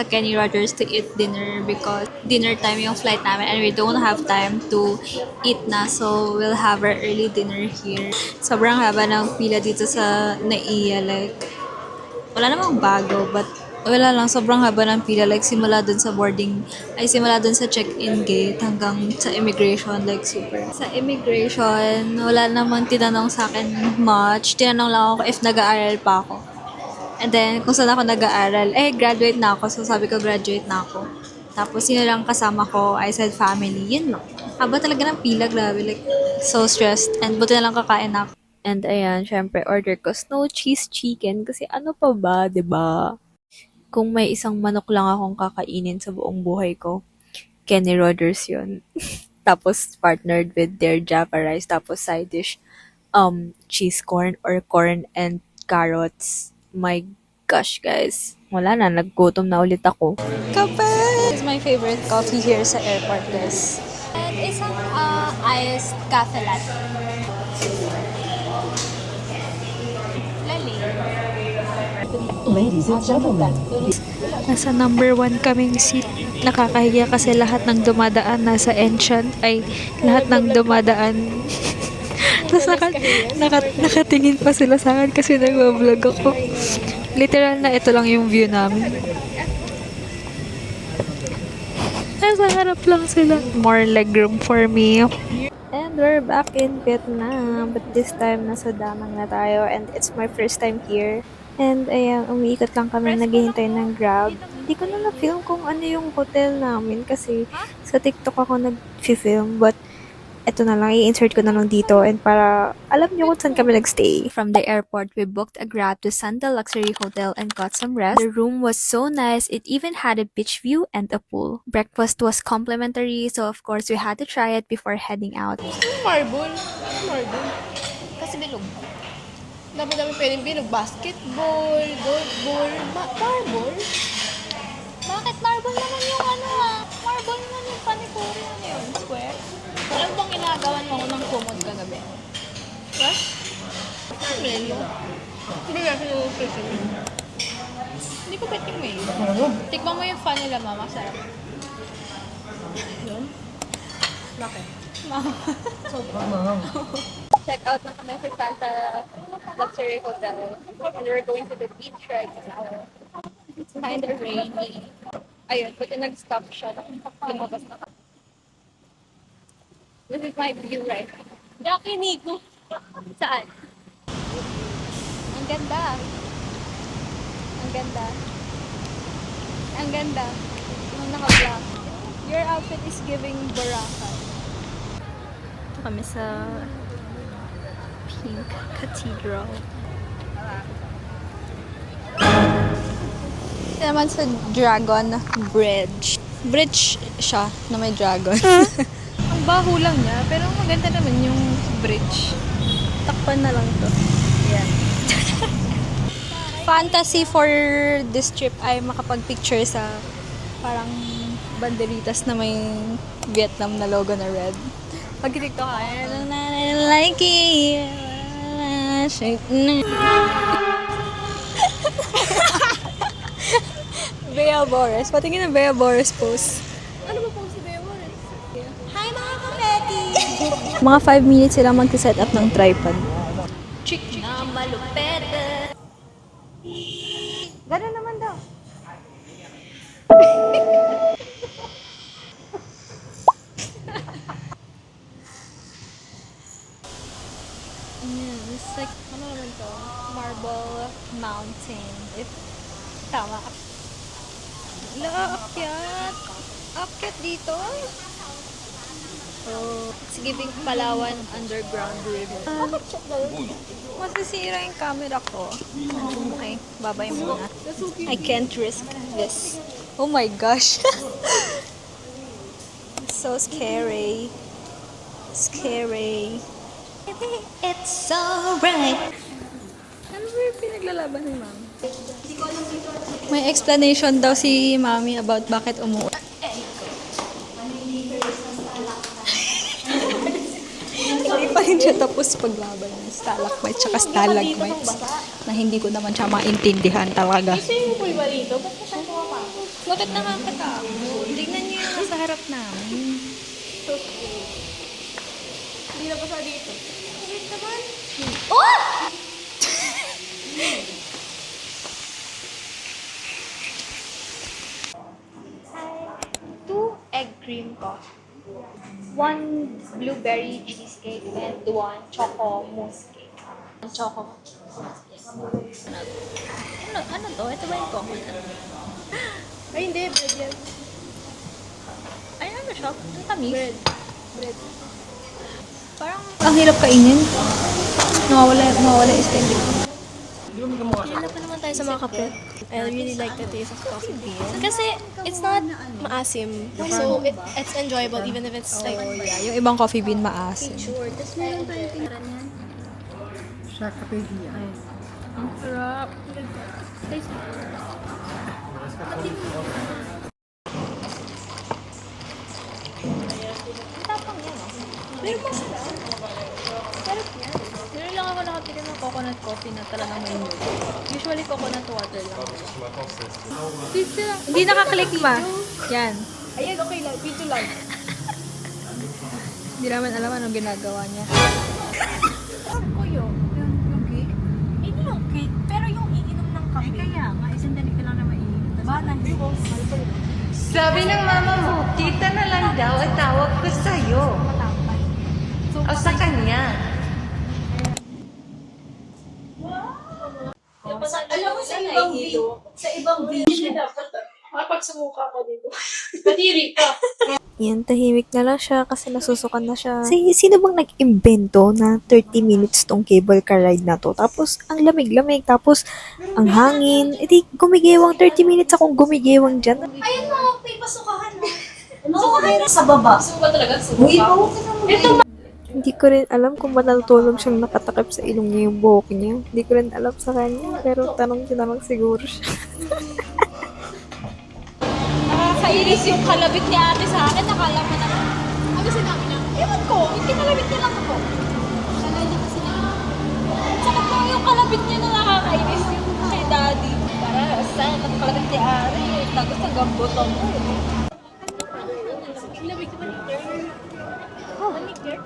sa Kenny Rogers to eat dinner because dinner time yung flight namin and we don't have time to eat na. So, we'll have our early dinner here. Sobrang haba ng pila dito sa NAIA. Like, wala namang bago, but wala lang, sobrang haba ng pila. Like, simula dun sa check-in gate hanggang sa immigration, like, super. Sa immigration, wala namang tinanong sa akin much. Tinanong lang ako if nag-aaral pa ako. And then, kung saan ako nag-aaral, graduate na ako. So, sabi ko, graduate na ako. Tapos, sino lang kasama ko, I said family. Yun lang. Haba talaga ng pila, grabe. Like, so stressed. And buti na lang kakain na ako. And ayan, syempre, order ko snow cheese chicken. Kasi ano pa ba, 'di ba? Kung may isang manok lang akong kakainin sa buong buhay ko, Kenny Rogers yun. Tapos, partnered with their Java rice. Tapos, side dish, cheese corn or corn and carrots. My gosh, guys. Wala na, naggutom na ulit ako. Kape! This is my favorite coffee here sa airport, guys. And isang iced cafe latte. Lali. Ladies and gentlemen, Nasa number 1 kaming seat. Nakakahiya kasi lahat ng dumadaan nasa entrance. Ay, lahat ng dumadaan. Tapos nakatingin pa sila sa akin kasi nag-vlog ako. Literal na ito lang yung view namin. Nasa harap lang sila. More legroom for me. And we're back in Vietnam. But this time, nasa Danang na tayo. And it's my first time here. And ayan, umiikot lang kami, naghihintay ng Grab. Hindi ko na na-film kung ano yung hotel namin kasi sa TikTok ako nag-film. But eto na lang, i-insert ko na lang dito and para alam nyo kung saan kami nagstay. From the airport, we booked a Grab to Santa Luxury Hotel and got some rest. The room was so nice, it even had a beach view and a pool. Breakfast was complimentary, so of course we had to try it before heading out. Marble. Marble. Kasi bilog. Dami-dami pwedeng bilog. Basketball, dodgeball, marble. Bakit marble naman yung Marble naman yung panikuri. Ano yun? Square? Alam bang ginagawan mo ako ng kumot kagabi? What? Menu? Hindi kasi yung prison. Hindi ko bet yung menu. Tikman mo yung fan nila, mama. Sarap. Yun? Bakit? Mama. Check out na kami sa Santa Luxury Hotel. And we're going to the beach right now. It's kind of rainy. Ayun, buti nag-stop siya. Lumabas na kami. This is my view right now. Jackie Nico. Saan? Ang ganda. Ang ganda. Ang ganda. Yung naka-black. Your outfit is giving Boracay. Ito kami sa Pink Cathedral. Ito naman sa Dragon Bridge. Bridge siya na may dragon. Ang baho lang niya, pero maganda naman yung bridge. Takpan na lang to. Yan. Fantasy for this trip ay makapag-picture sa parang banderitas na may Vietnam na logo na red. Pag-click ko ka, I like it. Bea Boris. Patingin ng Bea Boris pose. Ano ba pong si Bea Boris? Hi mga kapeti! Mga 5 minutes silang mag-set up ng tripod. Chick na malupet. Gano'n naman daw. It's like, ano naman to? Marble Mountain. If tama. Akyat! Akyat dito? Oh, it's giving Palawan underground river. Masisira yung camera ko. Okay, babay muna. I can't risk this. Oh my gosh. So scary. Scary. It's alright. Ano ba yung pinaglalaban ni Mami? May explanation daw si Mami about bakit umuwi. Hindi pa rin siya tapos paglaban ng stalagmite tsaka stalagmites na hindi ko naman siya maintindihan talaga. Swimming pool ba dito? Ba't ka saan pumapasok? Bakit nakakatakot? Tingnan niyo yung nasa harap namin. So scary. Hindi na pa sa dito. Wait naman. Oh! Two egg cream coffee. One blueberry cheesecake and one choco mousse cake. Choco. Ano to? Ito ba yung coconut? Ay, hindi. Bread yan. Ay, ano siya? Ang tamis. Bread. Parang ang hirap kainin. Nawawala yung spending. Kailan pa naman tayo sa mga kape. I really like the taste of coffee bean. Kasi it's not maasim. So it's enjoyable even if it's like... Yung ibang coffee bean maasim. Sure. Tapos meron tayo tingnan yan. Sa kapedia. Ang sarap. Tapang yan. Pero masarap. Sarap yan. Meron lang ako nakapili ng coconut coffee na talagang may milk. Usually coconut water lang. Hindi nakaklik ma. Yan. Ayan, okay lang. Video lang. Hindi naman alam anong ginagawa niya. Kuyo. Yung cake? Hindi yung cake, pero yung iinom ng kape. Kaya nga, isang dali ka lang na mainit. Ba, nandito. Sabi ng mama mo, kita na lang daw at tawag ko sa'yo. Matapay. So, O sa kanya. Alam mo sa ibang video, kapag sumuka ko dito. Kadiri ka. Yan, tahimik na lang siya kasi nasusukan na siya. Sino bang nag-imbento na 30 minutes tong cable car ride na to? Tapos, ang lamig-lamig. Tapos, ang hangin. E di, gumigewang 30 minutes akong gumigewang dyan. Ayun mga pipasukahan mo. sa baba. Suka talaga, Uy, suka. huwag ka naman. Hindi ko rin alam kung ba't natutulog siyang nakatakip sa ilong niya yung buhok niya. Hindi ko rin alam sa kanya. Pero tanong siguro siya. Nakakainis yung kalabit ni ate sa akin. Nakala mo na. Ano sinabi niya? Ewan ko, hindi kalabit niya lang ako. Sanay niya kasi na. Saka po yung kalabit niya na nakakainis yung kay daddy. Para saan ang kalabit ni Ari. Tapos hanggang bottom mo. Kinabig naman ni Girl. Oh, ni Girl.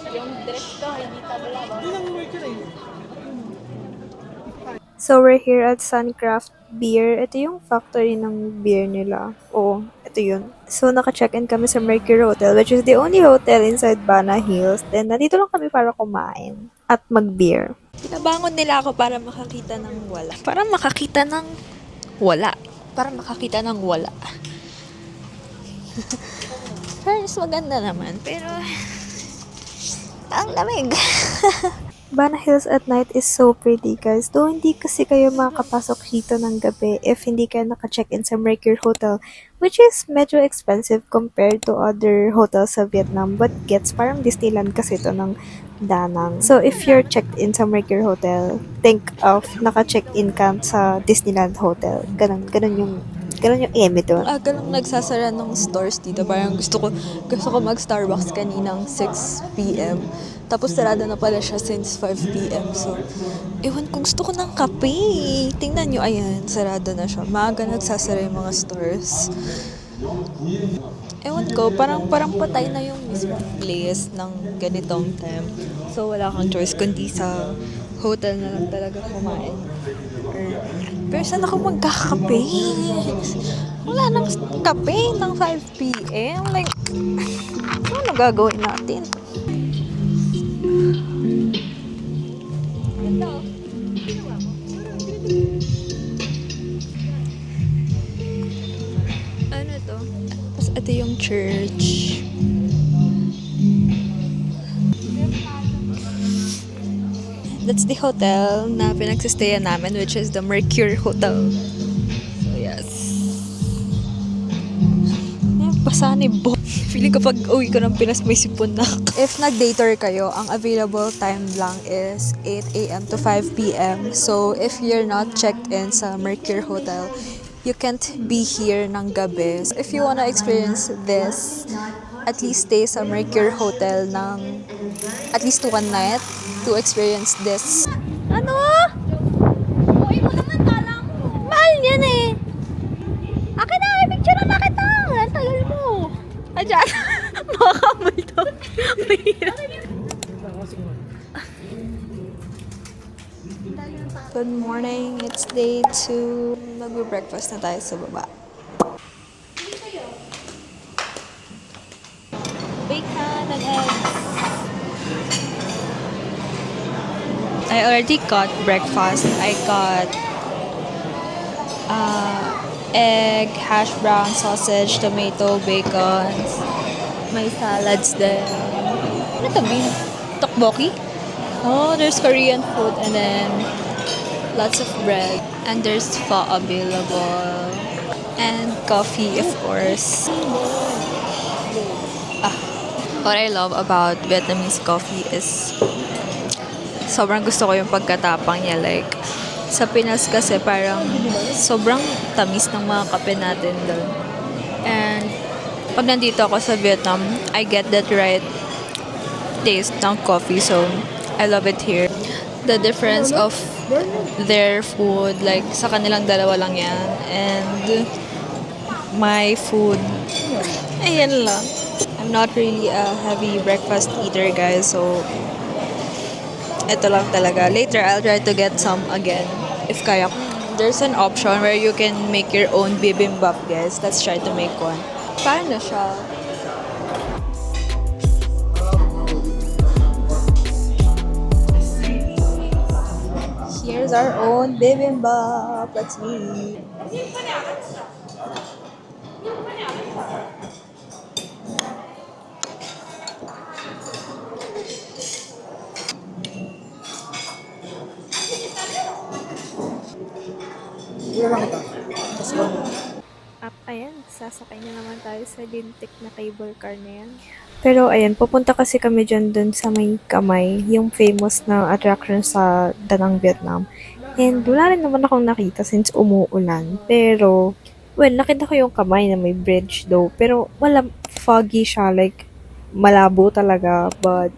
Yung direct ka, hindi tabla ba? So, we're here at Suncraft Beer. Ito yung factory ng beer nila. Oo, ito yun. So, naka-check-in kami sa Mercury Hotel, which is the only hotel inside Bana Hills. Then, nandito lang kami para kumain at mag-beer. Pinabangon nila ako para makakita ng wala. Para makakita ng wala. Para makakita ng wala. First, maganda naman. Pero, ang lamig. Bana Hills at night is so pretty, guys. Though hindi kasi kayo makakapasok dito ng gabi if hindi kayo naka-check-in sa Mercury Hotel, which is medyo expensive compared to other hotels sa Vietnam, but gets parang Disneyland kasi ito ng Da Nang. So, if you're checked in sa Mercury Hotel, think of naka-check-in ka sa Disneyland Hotel. Ganun yung eme doon. Aga lang nagsasara ng stores dito. Parang gusto ko mag-Starbucks kaninang 6 p.m. Tapos sarado na pala siya since 5 p.m. So, ewan ko, gusto ko ng kape. Tingnan nyo, ayan, sarado na siya. Maaga nagsasara yung mga stores. Ewan ko, parang patay na yung mismo place ng ganitong time. So, wala kang choice kundi sa hotel na lang talaga kumain. Pero saan ako magkakape? Wala nang kape ng 5 p.m. Like, ano gagawin natin? Ano to? Tapos ito yung church. That's the hotel na pinagsistayan namin, which is the Mercury Hotel. So, yes. Pasanib. Feeling ko pag uwi ko ng Pinas may sipon na. If nag-day tour kayo, ang available time lang is 8 a.m. to 5 p.m. So, if you're not checked in sa Mercury Hotel, you can't be here ng gabi. So, if you wanna experience this, at least stay sa Mercury Hotel ng at least one night to experience this. Ano? Uy mo naman, kala mo. Mahal yan eh. Akin na, ibig Good morning, it's day 2. Mag-breakfast na tayo sa baba. Bacon and eggs. I already got breakfast. I got egg, hash brown, sausage, tomato, bacon. May salads din. Ano to, bean? Tteokbokki? Oh, there's Korean food and then lots of bread. And there's pho available. And coffee, of course. What I love about Vietnamese coffee is sobrang gusto ko yung pagkatapang niya. Like, sa Pinas kasi parang sobrang tamis ng mga kape natin doon. And pag nandito ako sa Vietnam, I get that right taste ng coffee. So, I love it here. The difference of their food, like sa kanilang dalawa lang yan. And my food, ayan lang. I'm not really a heavy breakfast eater, guys. So, ito lang talaga. Later, I'll try to get some again. If kaya. There's an option where you can make your own bibimbap, guys. Let's try to make one. Paano siya? Here's our own bibimbap. Let's eat. Up, ayan, sasakay na naman tayo sa lintik na cable car na yan. Pero ayan, pupunta kasi kami dyan dun sa may Kamay, yung famous na attraction sa Danang, Vietnam. And wala rin naman akong nakita since umuulan. Pero, well, nakita ko yung Kamay na may bridge though. Pero wala, foggy siya, like, malabo talaga. But,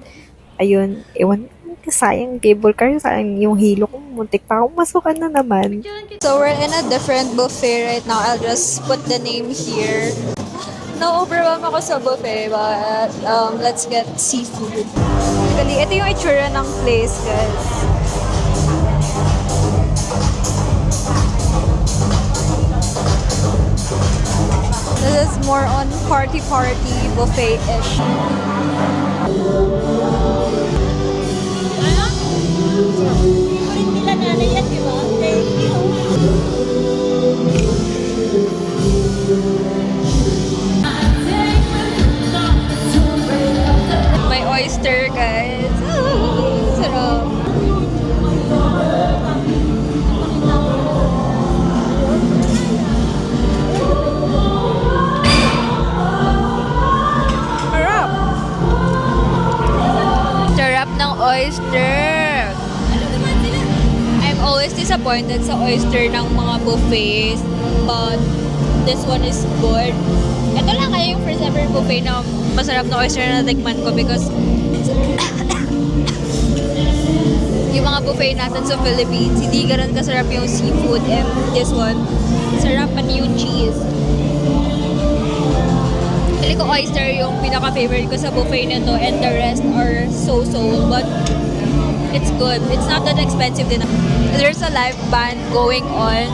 ayun, ewan, sayang cable car, sayang yung hilo ko, muntik pa akong masukan na naman. So we're in a different buffet right now. I'll just put the name here. Na-overwhelm ako sa buffet, but let's get seafood. Actually, ito yung itsura ng place, guys. This is more on party buffet-ish. Nila nanay yan, di ba? Thank you. May oyster, guys. Sarap. Sarap. Sarap ng oyster. I'm always disappointed sa oyster ng mga buffets, but this one is good. Ito lang kaya yung first ever buffet na masarap na oyster na natikman ko because yung mga buffet natin sa Philippines, hindi ganun kasarap yung seafood, and this one, sarap pati yung cheese. Pili ko oyster yung pinaka-favorite ko sa buffet na to, and the rest are so-so, but it's good. It's not that expensive din. There's a live band going on.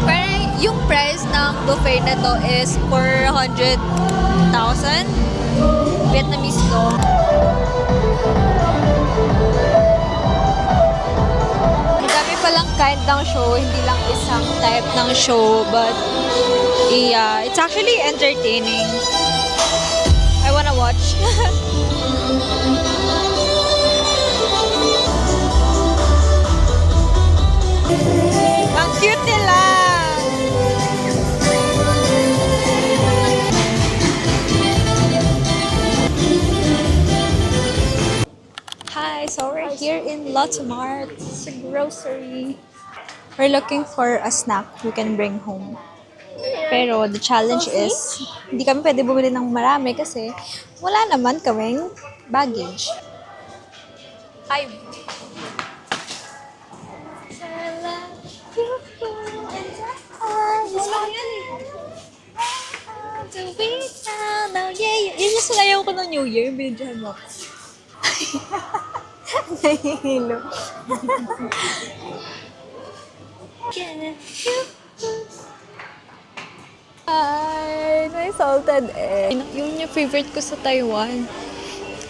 Pero yung price ng buffet na to is 400,000 Vietnamese to. Ang dami palang kind ng show, hindi lang isang type ng show, but yeah, it's actually entertaining. I wanna watch. Ang cute nila! Hi, so we're here in Lotte-Mart. It's a grocery. We're looking for a snack we can bring home. Pero the challenge is, hindi kami pwede bumili ng marami kasi wala naman kaming baggage. Hi! Yun yung sinayaw ko ng New Year, binidyohan mo. Nahihilo. Ay, may salted egg. Yun yung favorite ko sa Taiwan.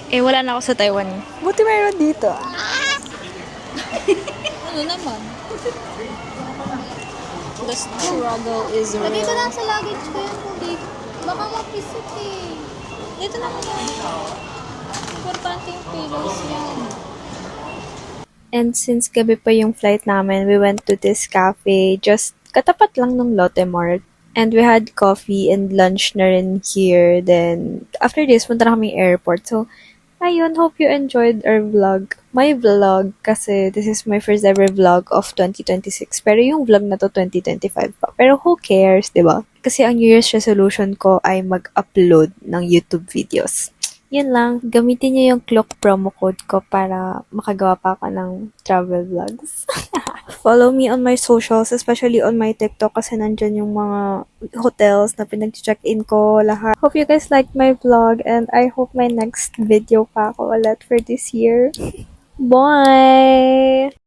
Eh, wala na ako sa Taiwan. Buti mayroon dito. Ano naman? The struggle is Lagay ko real. lang sa luggage ko yan, hindi. Baka mapisit eh. Dito naman yan. Importante yung pillows yan. And since gabi pa yung flight namin, we went to this cafe just katapat lang ng Lotte Mart. And we had coffee and lunch na rin here. Then, after this, punta na kaming airport. So, ayun, hope you enjoyed our vlog. My vlog, kasi this is my first ever vlog of 2026. Pero yung vlog na to, 2025 pa. Pero who cares, di ba? Kasi ang New Year's resolution ko ay mag-upload ng YouTube videos. Yun lang, gamitin niyo yung Klook promo code ko para makagawa pa ako ng travel vlogs. Follow me on my socials, especially on my TikTok kasi nandyan yung mga hotels na pinag-check-in ko, lahat. Hope you guys liked my vlog and I hope my next video pa ako ulit for this year. Bye!